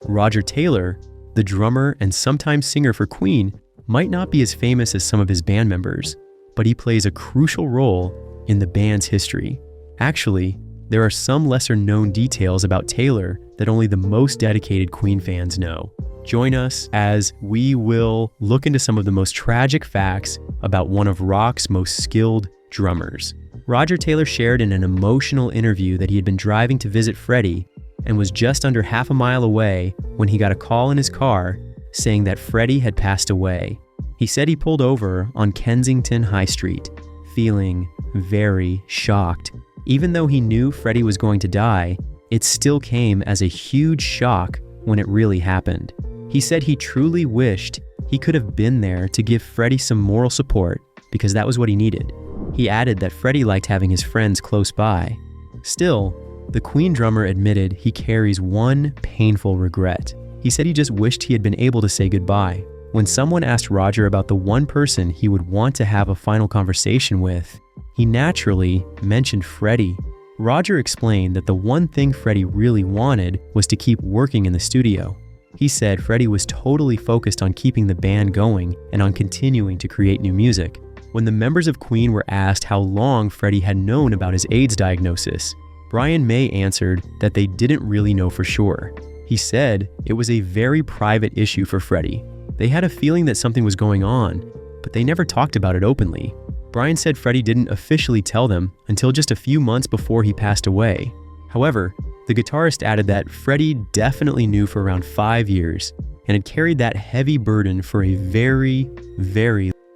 Roger Taylor, the drummer and sometimes singer for Queen, might not be as famous as some of his band members, but he plays a crucial role in the band's history. Actually, there are some lesser-known details about Taylor that only the most dedicated Queen fans know. Join us as we will look into some of the most tragic facts about one of rock's most skilled drummers. Roger Taylor shared in an emotional interview that he had been driving to visit Freddie and was just under half a mile away when he got a call in his car saying that Freddie had passed away. He said he pulled over on Kensington High Street, feeling very shocked. Even though he knew Freddie was going to die, it still came as a huge shock when it really happened. He said he truly wished he could have been there to give Freddie some moral support because that was what he needed. He added that Freddie liked having his friends close by. Still, the Queen drummer admitted he carries one painful regret. He said he just wished he had been able to say goodbye. When someone asked Roger about the one person he would want to have a final conversation with, he naturally mentioned Freddie. Roger explained that the one thing Freddie really wanted was to keep working in the studio. He said Freddie was totally focused on keeping the band going and on continuing to create new music. When the members of Queen were asked how long Freddie had known about his AIDS diagnosis, Brian May answered that they didn't really know for sure. He said it was a very private issue for Freddie. They had a feeling that something was going on, but they never talked about it openly. Brian said Freddie didn't officially tell them until just a few months before he passed away. However, the guitarist added that Freddie definitely knew for around 5 years and had carried that heavy burden for a very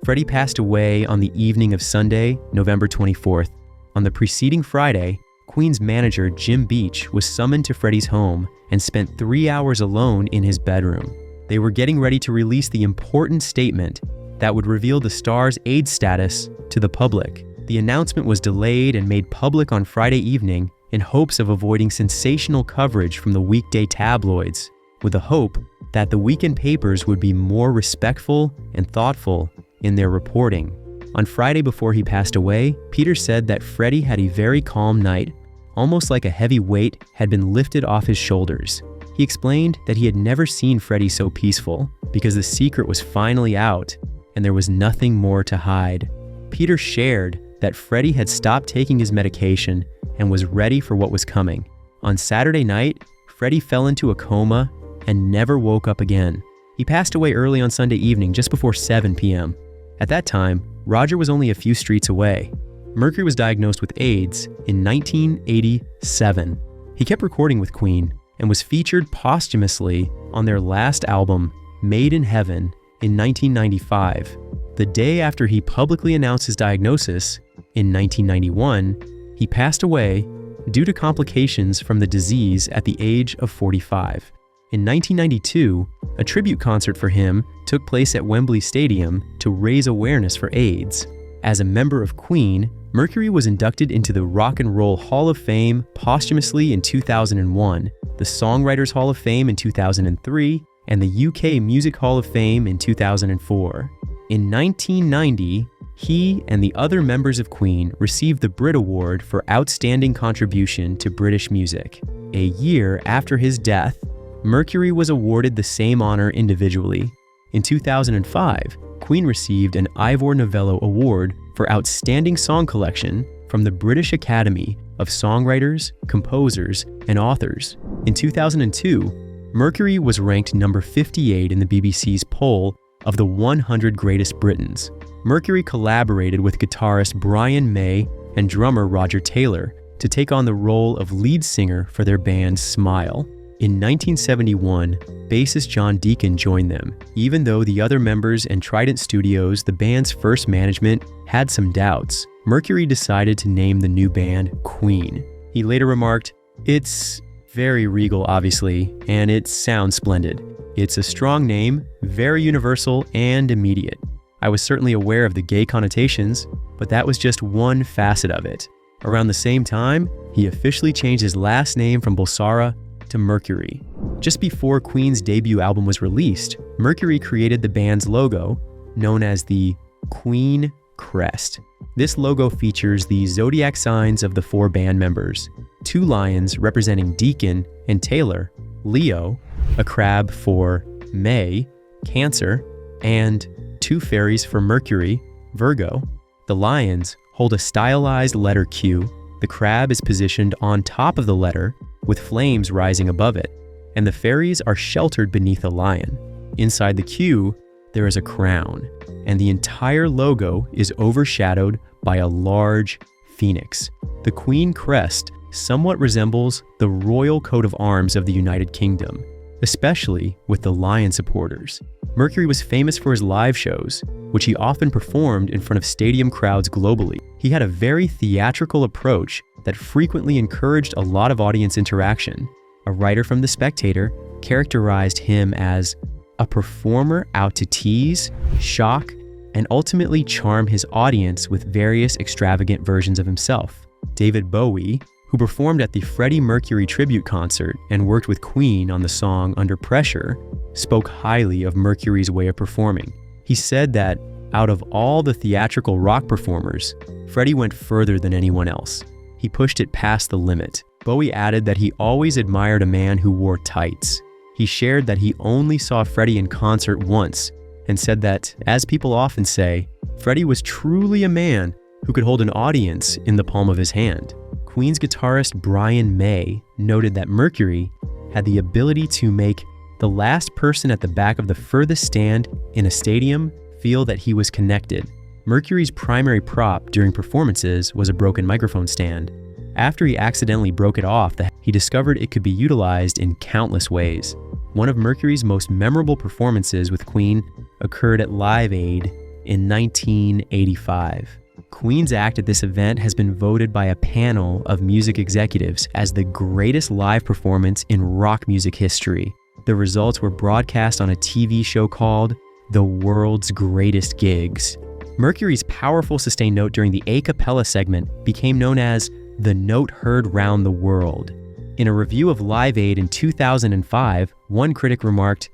Freddie passed away on the evening of Sunday, November 24th. On the preceding Friday, Queen's manager Jim Beach was summoned to Freddie's home and spent 3 hours alone in his bedroom. They were getting ready to release the important statement that would reveal the star's AIDS status to the public. The announcement was delayed and made public on Friday evening in hopes of avoiding sensational coverage from the weekday tabloids, with the hope that the weekend papers would be more respectful and thoughtful in their reporting. On Friday before he passed away, Peter said that Freddie had a very calm night, almost like a heavy weight had been lifted off his shoulders. He explained that he had never seen Freddie so peaceful because the secret was finally out and there was nothing more to hide. Peter shared that Freddie had stopped taking his medication and was ready for what was coming. On Saturday night, Freddie fell into a coma and never woke up again. He passed away early on Sunday evening, just before 7 p.m. At that time, Roger was only a few streets away. Mercury was diagnosed with AIDS in 1987. He kept recording with Queen and was featured posthumously on their last album, Made in Heaven, in 1995. The day after he publicly announced his diagnosis, in 1991, he passed away due to complications from the disease at the age of 45. In 1992, a tribute concert for him took place at Wembley Stadium to raise awareness for AIDS. As a member of Queen, Mercury was inducted into the Rock and Roll Hall of Fame posthumously in 2001, the Songwriters Hall of Fame in 2003, and the UK Music Hall of Fame in 2004. In 1990, he and the other members of Queen received the Brit Award for Outstanding Contribution to British Music. A year after his death, Mercury was awarded the same honor individually. In 2005, Queen received an Ivor Novello Award for Outstanding Song Collection from the British Academy of Songwriters, Composers, and Authors. In 2002, Mercury was ranked number 58 in the BBC's poll of the 100 Greatest Britons. Mercury collaborated with guitarist Brian May and drummer Roger Taylor to take on the role of lead singer for their band Smile. In 1971, bassist John Deacon joined them, even though the other members and Trident Studios, the band's first management, had some doubts. Mercury decided to name the new band Queen. He later remarked, "It's very regal, obviously, and it sounds splendid. It's a strong name, very universal and immediate. I was certainly aware of the gay connotations, but that was just one facet of it." Around the same time, he officially changed his last name from Bulsara to Mercury. Just before Queen's debut album was released, Mercury created the band's logo, known as the Queen Crest. This logo features the zodiac signs of the 4 band members: 2 lions representing Deacon and Taylor, Leo, a crab for May, Cancer, and 2 fairies for Mercury, Virgo. The lions hold a stylized letter Q. The crab is positioned on top of the letter with flames rising above it, and the fairies are sheltered beneath a lion. Inside the Q, there is a crown, and the entire logo is overshadowed by a large phoenix. The queen crest somewhat resembles the royal coat of arms of the United Kingdom, especially with the lion supporters. Mercury was famous for his live shows, which he often performed in front of stadium crowds globally. He had a very theatrical approach that frequently encouraged a lot of audience interaction. A writer from The Spectator characterized him as a performer out to tease, shock, and ultimately charm his audience with various extravagant versions of himself. David Bowie, who performed at the Freddie Mercury tribute concert and worked with Queen on the song Under Pressure, spoke highly of Mercury's way of performing. He said that out of all the theatrical rock performers, Freddie went further than anyone else. He pushed it past the limit. Bowie added that he always admired a man who wore tights. He shared that he only saw Freddie in concert once and said that, as people often say, Freddie was truly a man who could hold an audience in the palm of his hand. Queen's guitarist Brian May noted that Mercury had the ability to make the last person at the back of the furthest stand in a stadium feel that he was connected. Mercury's primary prop during performances was a broken microphone stand. After he accidentally broke it off, he discovered it could be utilized in countless ways. One of Mercury's most memorable performances with Queen occurred at Live Aid in 1985. Queen's act at this event has been voted by a panel of music executives as the greatest live performance in rock music history. The results were broadcast on a TV show called The World's Greatest Gigs. Mercury's powerful sustained note during the a cappella segment became known as the note heard round the world. In a review of Live Aid in 2005, one critic remarked,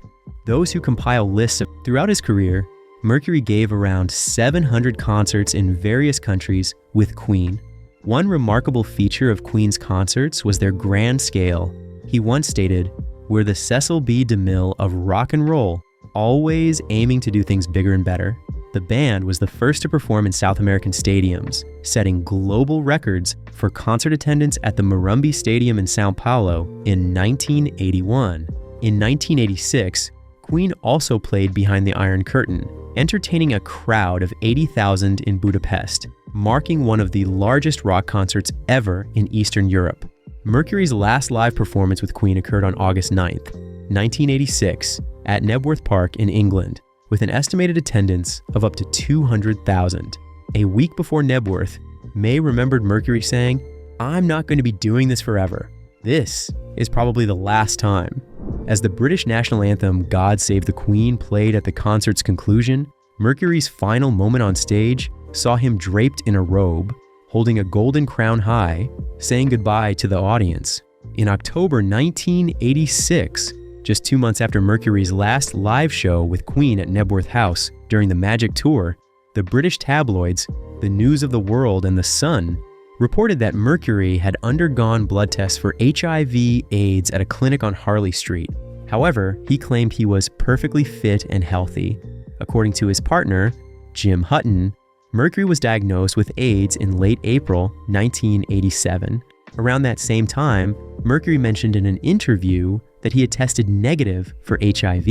"Those who compile lists of..." Throughout his career, Mercury gave around 700 concerts in various countries with Queen. One remarkable feature of Queen's concerts was their grand scale. He once stated, "We're the Cecil B. DeMille of rock and roll, always aiming to do things bigger and better." The band was the first to perform in South American stadiums, setting global records for concert attendance at the Morumbi Stadium in São Paulo in 1981. In 1986, Queen also played behind the Iron Curtain, entertaining a crowd of 80,000 in Budapest, marking one of the largest rock concerts ever in Eastern Europe. Mercury's last live performance with Queen occurred on August 9th, 1986, at Knebworth Park in England, with an estimated attendance of up to 200,000. A week before Knebworth, May remembered Mercury saying, "I'm not going to be doing this forever. This is probably the last time." As the British national anthem God Save the Queen played at the concert's conclusion, Mercury's final moment on stage saw him draped in a robe, holding a golden crown high, saying goodbye to the audience. In October 1986, just 2 months after Mercury's last live show with Queen at Knebworth House during the Magic Tour, the British tabloids, The News of the World and The Sun, reported that Mercury had undergone blood tests for HIV/AIDS at a clinic on Harley Street. However, he claimed he was perfectly fit and healthy. According to his partner, Jim Hutton, Mercury was diagnosed with AIDS in late April 1987. Around that same time, Mercury mentioned in an interview that he had tested negative for HIV.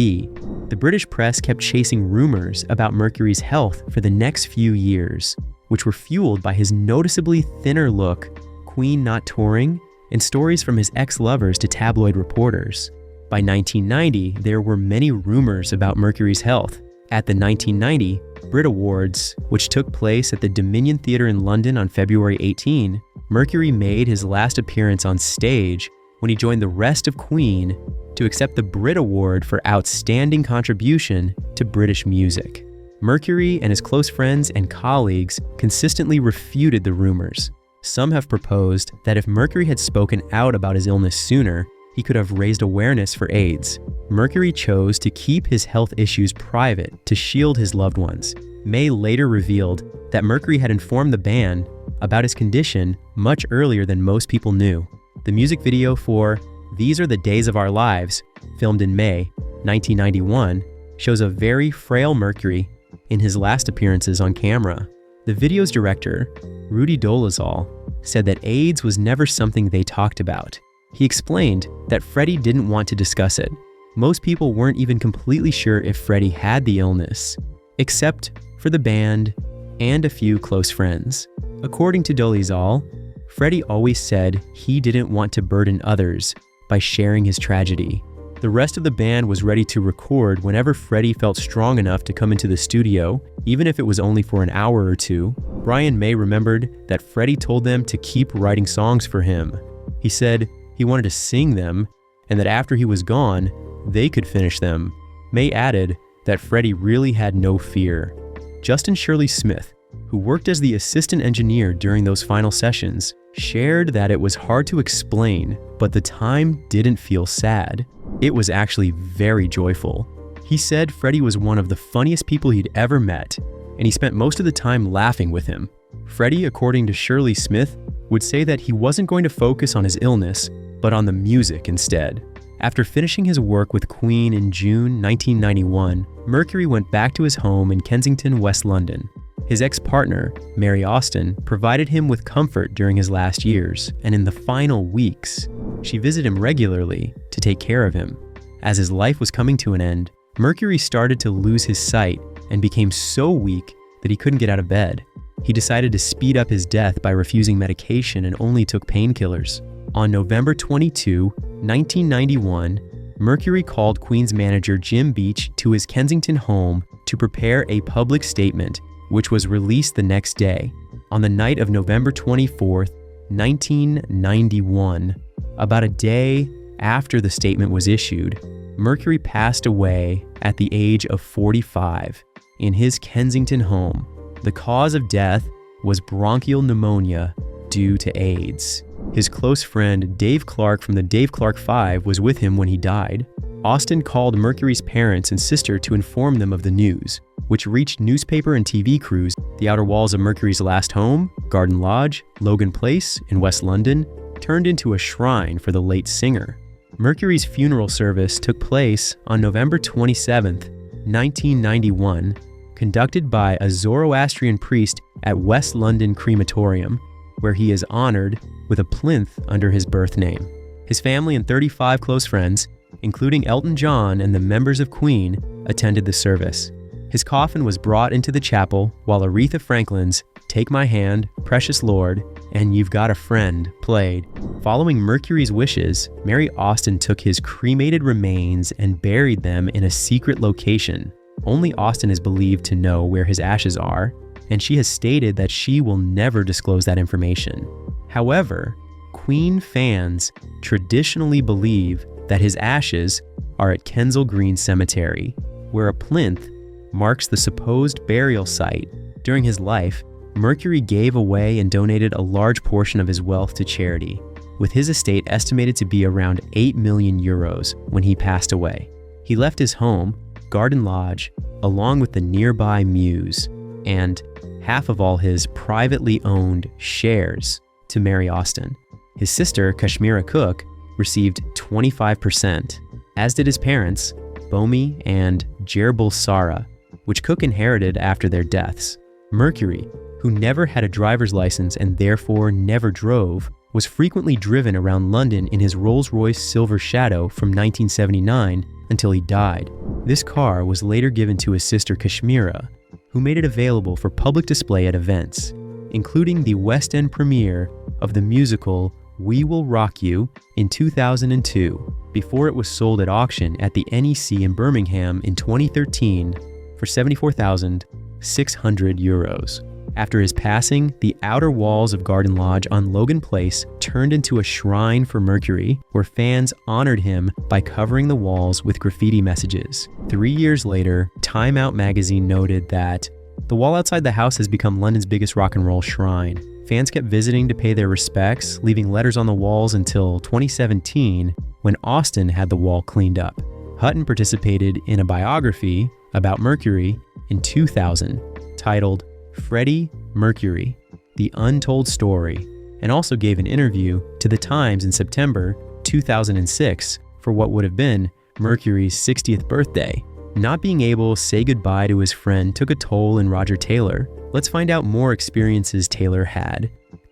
The British press kept chasing rumors about Mercury's health for the next few years, which were fueled by his noticeably thinner look, Queen not touring, and stories from his ex-lovers to tabloid reporters. By 1990, there were many rumors about Mercury's health. At the 1990 Brit Awards, which took place at the Dominion Theatre in London on February 18, Mercury made his last appearance on stage when he joined the rest of Queen to accept the Brit Award for Outstanding Contribution to British Music. Mercury and his close friends and colleagues consistently refuted the rumors. Some have proposed that if Mercury had spoken out about his illness sooner, he could have raised awareness for AIDS. Mercury chose to keep his health issues private to shield his loved ones. May later revealed that Mercury had informed the band about his condition much earlier than most people knew. The music video for These Are the Days of Our Lives, filmed in May 1991, shows a very frail Mercury in his last appearances on camera. The video's director, Rudy Dolezal, said that AIDS was never something they talked about. He explained that Freddie didn't want to discuss it. Most people weren't even completely sure if Freddie had the illness, except for the band and a few close friends. According to Dolezal, Freddie always said he didn't want to burden others by sharing his tragedy. The rest of the band was ready to record whenever Freddie felt strong enough to come into the studio, even if it was only for an hour or two. Brian May remembered that Freddie told them to keep writing songs for him. He said he wanted to sing them, and that after he was gone, they could finish them. May added that Freddie really had no fear. Justin Shirley Smith, who worked as the assistant engineer during those final sessions, shared that it was hard to explain, but the time didn't feel sad. It was actually very joyful. He said Freddie was one of the funniest people he'd ever met, and he spent most of the time laughing with him. Freddie, according to Shirley Smith, would say that he wasn't going to focus on his illness, but on the music instead. After finishing his work with Queen in June 1991, Mercury went back to his home in Kensington, West London. His ex-partner, Mary Austin, provided him with comfort during his last years, and in the final weeks, she visited him regularly to take care of him. As his life was coming to an end, Mercury started to lose his sight and became so weak that he couldn't get out of bed. He decided to speed up his death by refusing medication and only took painkillers. On November 22, 1991, Mercury called Queen's manager Jim Beach to his Kensington home to prepare a public statement, which was released the next day. On the night of November 24, 1991, about a day after the statement was issued, Mercury passed away at the age of 45 in his Kensington home. The cause of death was bronchial pneumonia due to AIDS. His close friend Dave Clark from the Dave Clark 5 was with him when he died. Austin called Mercury's parents and sister to inform them of the news, which reached newspaper and TV crews. The outer walls of Mercury's last home, Garden Lodge, Logan Place in West London, turned into a shrine for the late singer. Mercury's funeral service took place on November 27, 1991, conducted by a Zoroastrian priest at West London Crematorium, where he is honored with a plinth under his birth name. His family and 35 close friends, including Elton John and the members of Queen, attended the service. His coffin was brought into the chapel while Aretha Franklin's Take My Hand, Precious Lord, and You've Got a Friend played. Following Mercury's wishes, Mary Austin took his cremated remains and buried them in a secret location. Only Austin is believed to know where his ashes are, and she has stated that she will never disclose that information. However, Queen fans traditionally believe that his ashes are at Kensal Green Cemetery, where a plinth marks the supposed burial site. During his life, Mercury gave away and donated a large portion of his wealth to charity, with his estate estimated to be around 8 million euros when he passed away. He left his home, Garden Lodge, along with the nearby Mews, and half of all his privately owned shares to Mary Austin. His sister, Kashmira Cook, received 25%, as did his parents, Bomi and Jerbul Sara, which Cook inherited after their deaths. Mercury, who never had a driver's license and therefore never drove, was frequently driven around London in his Rolls-Royce Silver Shadow from 1979 until he died. This car was later given to his sister Kashmira, who made it available for public display at events, including the West End premiere of the musical We Will Rock You in 2002, before it was sold at auction at the NEC in Birmingham in 2013 for €74,600. After his passing, the outer walls of Garden Lodge on Logan Place turned into a shrine for Mercury, where fans honored him by covering the walls with graffiti messages. 3 years later, Time Out magazine noted that the wall outside the house has become London's biggest rock and roll shrine. Fans kept visiting to pay their respects, leaving letters on the walls until 2017, when Austin had the wall cleaned up. Hutton participated in a biography about Mercury in 2000, titled Freddie Mercury, The Untold Story, and also gave an interview to The Times in September 2006 for what would have been Mercury's 60th birthday. Not being able to say goodbye to his friend took a toll in Roger Taylor. Let's find out more experiences Taylor had.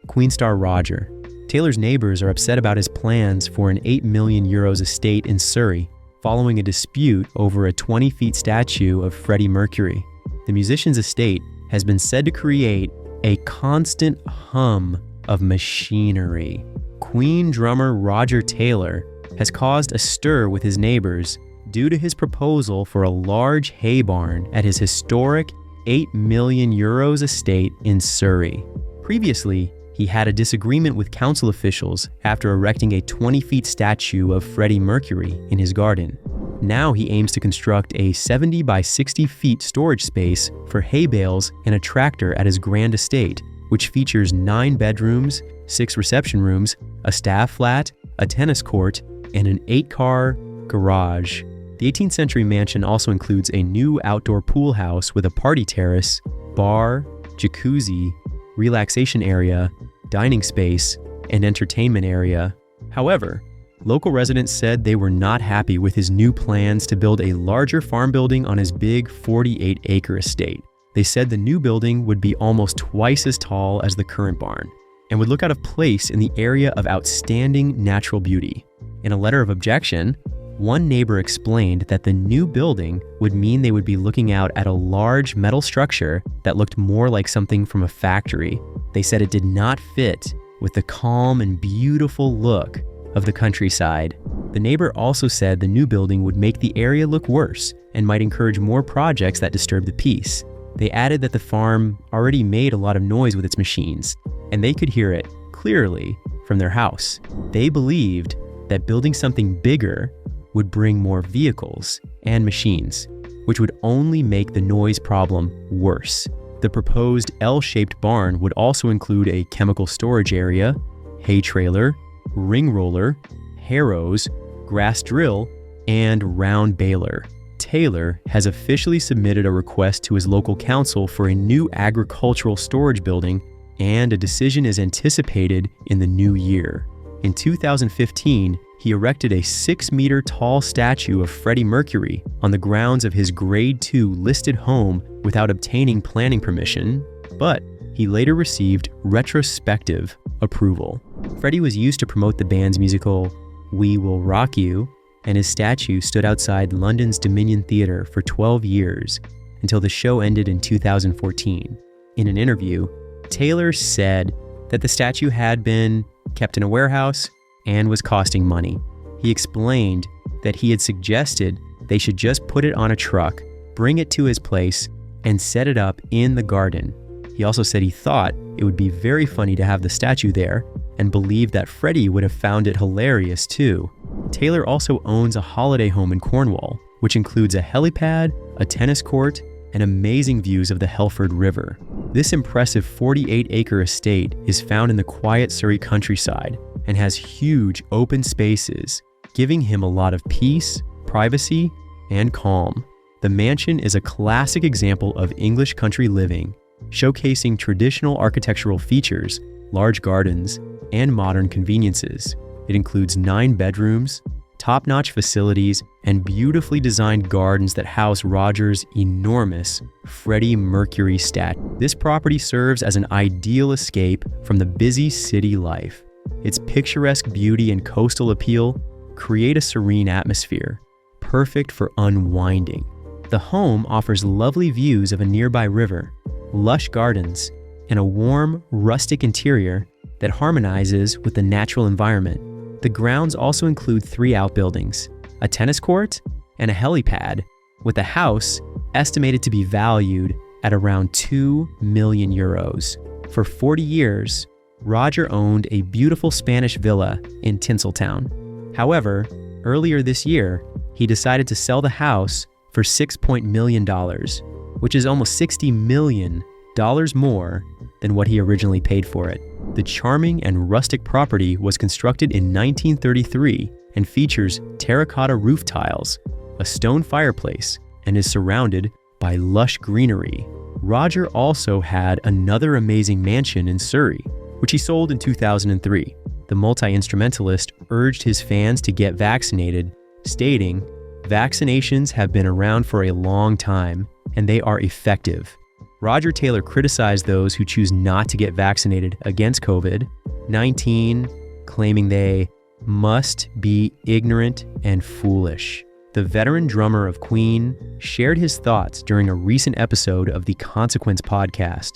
Queen star Roger. Taylor's neighbors are upset about his plans for an €8 million estate in Surrey, following a dispute over a 20-foot statue of Freddie Mercury. The musician's estate has been said to create a constant hum of machinery. Queen drummer Roger Taylor has caused a stir with his neighbors due to his proposal for a large hay barn at his historic €8 million estate in Surrey. Previously, he had a disagreement with council officials after erecting a 20-foot statue of Freddie Mercury in his garden. Now he aims to construct a 70 by 60 feet storage space for hay bales and a tractor at his grand estate, which features 9 bedrooms, 6 reception rooms, a staff flat, a tennis court, and an 8-car garage. The 18th century mansion also includes a new outdoor pool house with a party terrace, bar, jacuzzi, relaxation area, dining space, and entertainment area. However, local residents said they were not happy with his new plans to build a larger farm building on his big 48-acre estate. They said the new building would be almost twice as tall as the current barn and would look out of place in the area of outstanding natural beauty. In a letter of objection, one neighbor explained that the new building would mean they would be looking out at a large metal structure that looked more like something from a factory. They said it did not fit with the calm and beautiful look of the countryside. The neighbor also said the new building would make the area look worse and might encourage more projects that disturb the peace. They added that the farm already made a lot of noise with its machines, and they could hear it clearly from their house. They believed that building something bigger would bring more vehicles and machines, which would only make the noise problem worse. The proposed L-shaped barn would also include a chemical storage area, hay trailer, ring roller, harrows, grass drill, and round baler. Taylor has officially submitted a request to his local council for a new agricultural storage building, and a decision is anticipated in the new year. In 2015, he erected a 6-meter tall statue of Freddie Mercury on the grounds of his Grade 2 listed home without obtaining planning permission, but he later received retrospective approval. Freddie was used to promote the band's musical We Will Rock You, and his statue stood outside London's Dominion Theatre for 12 years until the show ended in 2014. In an interview, Taylor said that the statue had been kept in a warehouse and was costing money. He explained that he had suggested they should just put it on a truck, bring it to his place, and set it up in the garden. He also said he thought it would be very funny to have the statue there and believed that Freddie would have found it hilarious too. Taylor also owns a holiday home in Cornwall, which includes a helipad, a tennis court, and amazing views of the Helford River. This impressive 48-acre estate is found in the quiet Surrey countryside and has huge open spaces, giving him a lot of peace, privacy, and calm. The mansion is a classic example of English country living, showcasing traditional architectural features, large gardens, and modern conveniences. It includes 9 bedrooms, top-notch facilities, and beautifully designed gardens that house Roger's enormous Freddie Mercury statue. This property serves as an ideal escape from the busy city life. Its picturesque beauty and coastal appeal create a serene atmosphere, perfect for unwinding. The home offers lovely views of a nearby river, lush gardens, and a warm, rustic interior that harmonizes with the natural environment. The grounds also include 3 outbuildings, a tennis court, and a helipad, with the house estimated to be valued at around €2 million. For 40 years, Roger owned a beautiful Spanish villa in Tinseltown. However, earlier this year, he decided to sell the house for $6 million, which is almost $60 million more than what he originally paid for it. The charming and rustic property was constructed in 1933 and features terracotta roof tiles, a stone fireplace, and is surrounded by lush greenery. Roger also had another amazing mansion in Surrey, which he sold in 2003. the multi-instrumentalist urged his fans to get vaccinated, stating, "Vaccinations have been around for a long time, and they are effective." Roger Taylor criticized those who choose not to get vaccinated against COVID-19, claiming they must be ignorant and foolish. The veteran drummer of Queen shared his thoughts during a recent episode of the Consequence podcast.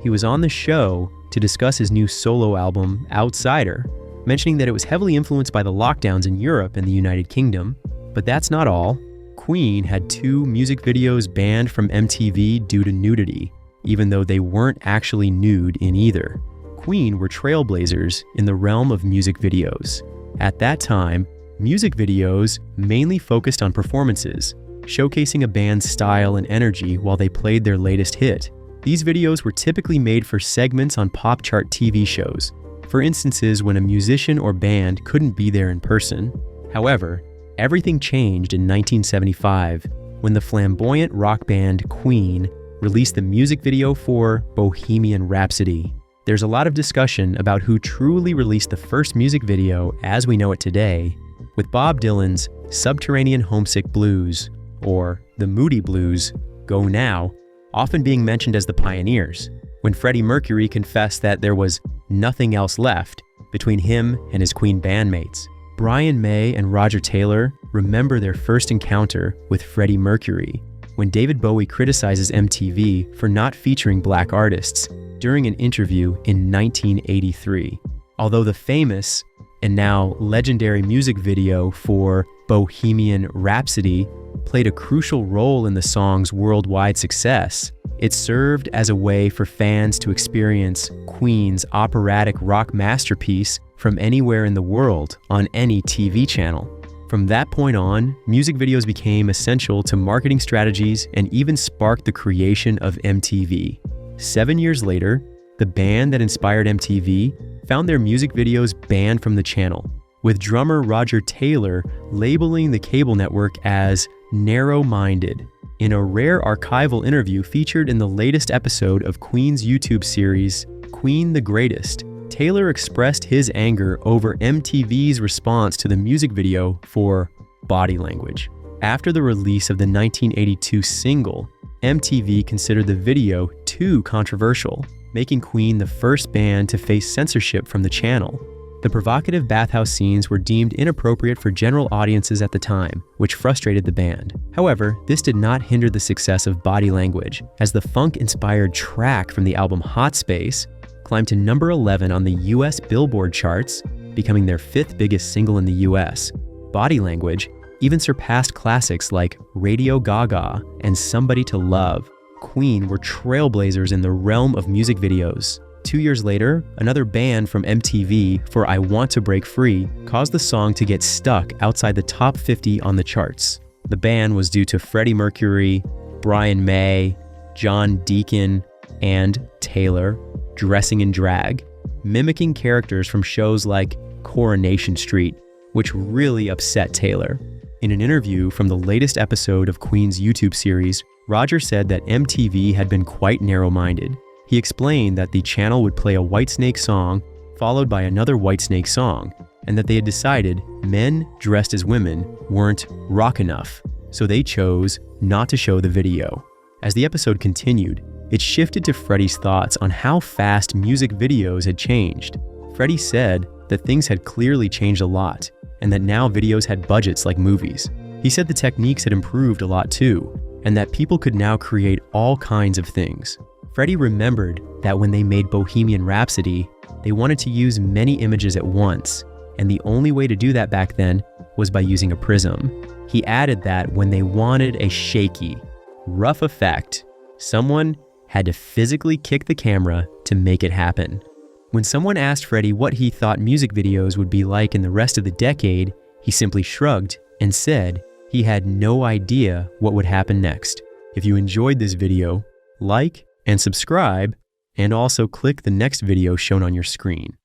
He was on the show to discuss his new solo album, Outsider, mentioning that it was heavily influenced by the lockdowns in Europe and the United Kingdom. But that's not all. Queen had 2 music videos banned from MTV due to nudity, even though they weren't actually nude in either. Queen were trailblazers in the realm of music videos. At that time, music videos mainly focused on performances, showcasing a band's style and energy while they played their latest hit. These videos were typically made for segments on pop chart TV shows, for instances when a musician or band couldn't be there in person. However, everything changed in 1975 when the flamboyant rock band Queen released the music video for Bohemian Rhapsody. There's a lot of discussion about who truly released the first music video as we know it today, with Bob Dylan's Subterranean Homesick Blues, or the Moody Blues, Go Now, often being mentioned as the pioneers, when Freddie Mercury confessed that there was nothing else left between him and his Queen bandmates. Brian May and Roger Taylor remember their first encounter with Freddie Mercury, when David Bowie criticizes MTV for not featuring black artists during an interview in 1983. Although the famous and now legendary music video for Bohemian Rhapsody played a crucial role in the song's worldwide success, it served as a way for fans to experience Queen's operatic rock masterpiece from anywhere in the world on any TV channel. From that point on, music videos became essential to marketing strategies and even sparked the creation of MTV. 7 years later, the band that inspired MTV found their music videos banned from the channel, with drummer Roger Taylor labeling the cable network as narrow-minded. In a rare archival interview featured in the latest episode of Queen's YouTube series, Queen the Greatest, Taylor expressed his anger over MTV's response to the music video for Body Language. After the release of the 1982 single, MTV considered the video too controversial, making Queen the first band to face censorship from the channel. The provocative bathhouse scenes were deemed inappropriate for general audiences at the time, which frustrated the band. However, this did not hinder the success of Body Language, as the funk-inspired track from the album Hot Space climbed to number 11 on the US Billboard charts, becoming their 5th biggest single in the US. Body Language even surpassed classics like Radio Gaga and Somebody to Love. Queen were trailblazers in the realm of music videos. 2 years later, another ban from MTV for I Want to Break Free caused the song to get stuck outside the top 50 on the charts. The ban was due to Freddie Mercury, Brian May, John Deacon, and Taylor dressing in drag, mimicking characters from shows like Coronation Street, which really upset Taylor. In an interview from the latest episode of Queen's YouTube series, Roger said that MTV had been quite narrow-minded. He explained that the channel would play a Whitesnake song followed by another Whitesnake song, and that they had decided men dressed as women weren't rock enough, so they chose not to show the video. As the episode continued, it shifted to Freddie's thoughts on how fast music videos had changed. Freddie said that things had clearly changed a lot, and that now videos had budgets like movies. He said the techniques had improved a lot too, and that people could now create all kinds of things. Freddie remembered that when they made Bohemian Rhapsody, they wanted to use many images at once, and the only way to do that back then was by using a prism. He added that when they wanted a shaky, rough effect, someone had to physically kick the camera to make it happen. When someone asked Freddie what he thought music videos would be like in the rest of the decade, he simply shrugged and said he had no idea what would happen next. If you enjoyed this video, like and subscribe, and also click the next video shown on your screen.